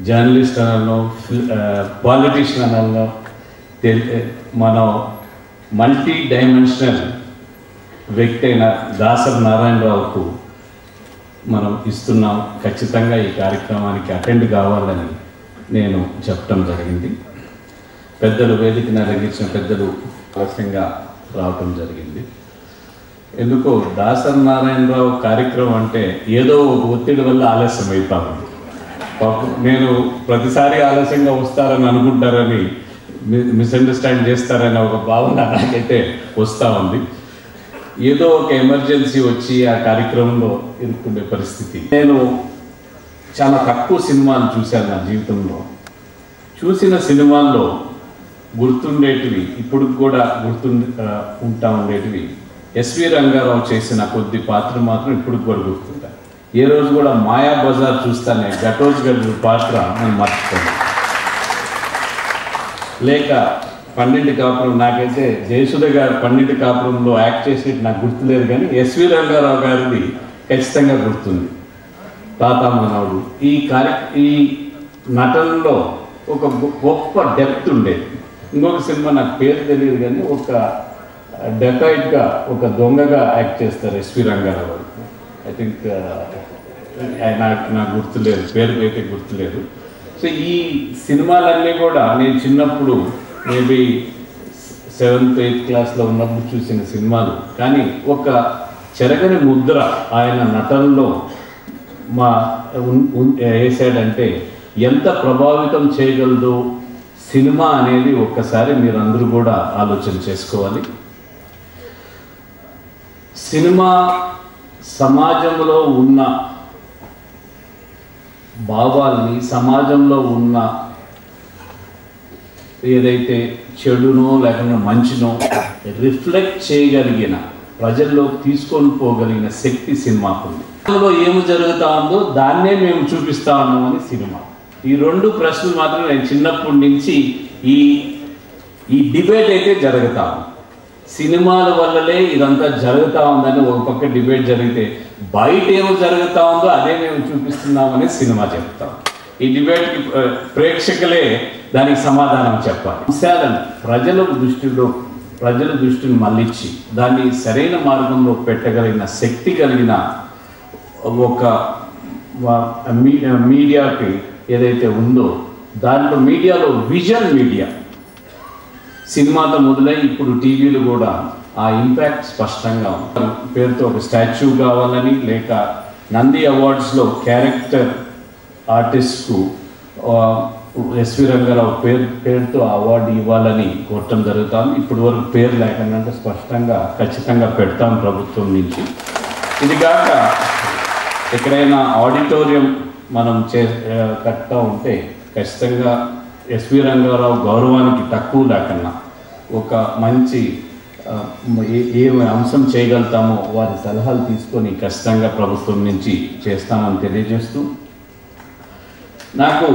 Journalist అనో politician అనో మనం మల్టీ డైమెన్షనల్ వ్యక్తి అయిన దాసరి నారాయణరావుకు మనం ఇస్తున్నాం. ఖచ్చితంగా ఈ కార్యక్రమానికి అటెండ్ కావాలని నేను చెప్పడం జరిగింది. పెద్దలు వేదికను అలంకరించిన పెద్దలు ఆలస్యంగా రావటం జరిగింది. ఎందుకో దాసరి నారాయణరావు కార్యక్రమం అంటే ఏదో ఒక ఒత్తిడి వల్ల ఆలస్యం అవుతా ఉంది. నేను ప్రతిసారి ఆలస్యంగా వస్తారని అనుకుంటారని మిస్అండర్స్టాండ్ చేస్తారని ఒక భావన నాకైతే వస్తూ ఉంది. ఏదో ఒక ఎమర్జెన్సీ వచ్చి ఆ కార్యక్రమంలో ఇరుక్కునే పరిస్థితి. నేను చాలా తక్కువ సినిమాలు చూశాను నా జీవితంలో. చూసిన సినిమాల్లో గుర్తుండేటివి, ఇప్పుడు కూడా ఉంటా ఉండేటివి ఎస్వి రంగారావు చేసిన కొద్ది పాత్ర మాత్రం ఇప్పుడు కూడా గుర్తుంటాయి. ఏ రోజు కూడా మాయా బజార్ చూస్తానే ఘటోజ్ గడ్డు పాత్ర నేను మర్చిపోయాను. లేక పన్నెండు కాపురం, నాకైతే జయసుధ గారు పన్నెండు కాపురంలో యాక్ట్ చేసేది నాకు గుర్తులేదు, కానీ ఎస్వి రంగారావు గారిది ఖచ్చితంగా గుర్తుంది. తాత మనవడు ఈ నటనలో ఒక గొప్ప డెప్త్ ఉండేది. ఇంకొక సినిమా నాకు పేరు తెలియదు, కానీ ఒక డెకాయిడ్గా ఒక దొంగగా యాక్ట్ చేస్తారు ఎస్వి రంగారావు గారు. ఐ థింక్ నాకు గుర్తులేదు, పేరు అయితే గుర్తులేదు. సో ఈ సినిమాలన్నీ కూడా నేను చిన్నప్పుడు మేబీ 7th 8th క్లాస్లో ఉన్నప్పుడు చూసిన సినిమాలు, కానీ ఒక చెరగని ముద్ర ఆయన నటనలో వేసాడంటే ఎంత ప్రభావితం చేయగలదో సినిమా అనేది ఒక్కసారి మీరందరూ కూడా ఆలోచన చేసుకోవాలి. సినిమా సమాజంలో ఉన్న భావాల్ని, సమాజంలో ఉన్న ఏదైతే చెడునో లేకుండా మంచినో రిఫ్లెక్ట్ చేయగలిగిన, ప్రజల్లో తీసుకొని పోగలిగిన శక్తి సినిమాకు ఉంది. అందులో ఏమి జరుగుతూ ఉందో దాన్నే మేము చూపిస్తా ఉన్నామని సినిమా. ఈ రెండు ప్రశ్నలు మాత్రం నేను చిన్నప్పటి నుంచి ఈ డిబేట్ అయితే జరుగుతా ఉంది. సినిమాల వల్లనే ఇదంతా జరుగుతూ ఉందని ఒక పక్క డిబేట్ జరిగితే, బయట ఏమో జరుగుతూ ఉందో అదే మేము చూపిస్తున్నామని సినిమా చెప్తాం. ఈ డిబేట్కి ప్రేక్షకులే దానికి సమాధానం చెప్పాలి. అంశాలను ప్రజల దృష్టిని మళ్ళించి దాన్ని సరైన మార్గంలో పెట్టగలిగిన శక్తి కలిగిన ఒక మీడియాకి ఏదైతే ఉందో, దాంట్లో మీడియాలో విజన్ మీడియా సినిమాతో మొదలై ఇప్పుడు టీవీలు కూడా ఆ ఇంపాక్ట్ స్పష్టంగా ఉంది. పేరుతో ఒక స్టాచ్యూ కావాలని, లేక నంది అవార్డ్స్లో క్యారెక్టర్ ఆర్టిస్ట్కు ఎస్వి రంగారావు పేరుతో అవార్డు ఇవ్వాలని కోరటం జరుగుతుంది. ఇప్పటి వరకు పేరు లేకుండా స్పష్టంగా ఖచ్చితంగా పెడతాం ప్రభుత్వం నుంచి. ఇది కాక ఎక్కడైనా ఆడిటోరియం మనం కట్టా ఉంటే ఖచ్చితంగా ఎస్వి రంగారావు గౌరవానికి తక్కువ లేకన్నా ఒక మంచి ఏమి అంశం చేయగలుగుతామో వారి సలహాలు తీసుకొని ఖచ్చితంగా ప్రభుత్వం నుంచి చేస్తామని తెలియజేస్తూ, నాకు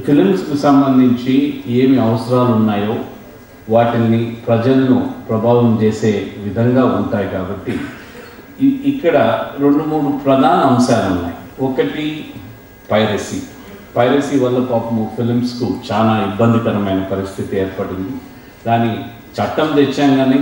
ఫిలిమ్స్కి సంబంధించి ఏమి అవసరాలు ఉన్నాయో వాటిని ప్రజలను ప్రభావం చేసే విధంగా ఉంటాయి. కాబట్టి ఇక్కడ 2-3 ప్రధాన అంశాలు ఉన్నాయి. ఒకటి పైరసీ వల్ల పాపము ఫిలిమ్స్కు చాలా ఇబ్బందికరమైన పరిస్థితి ఏర్పడింది. దాని చట్టం తెచ్చాం కానీ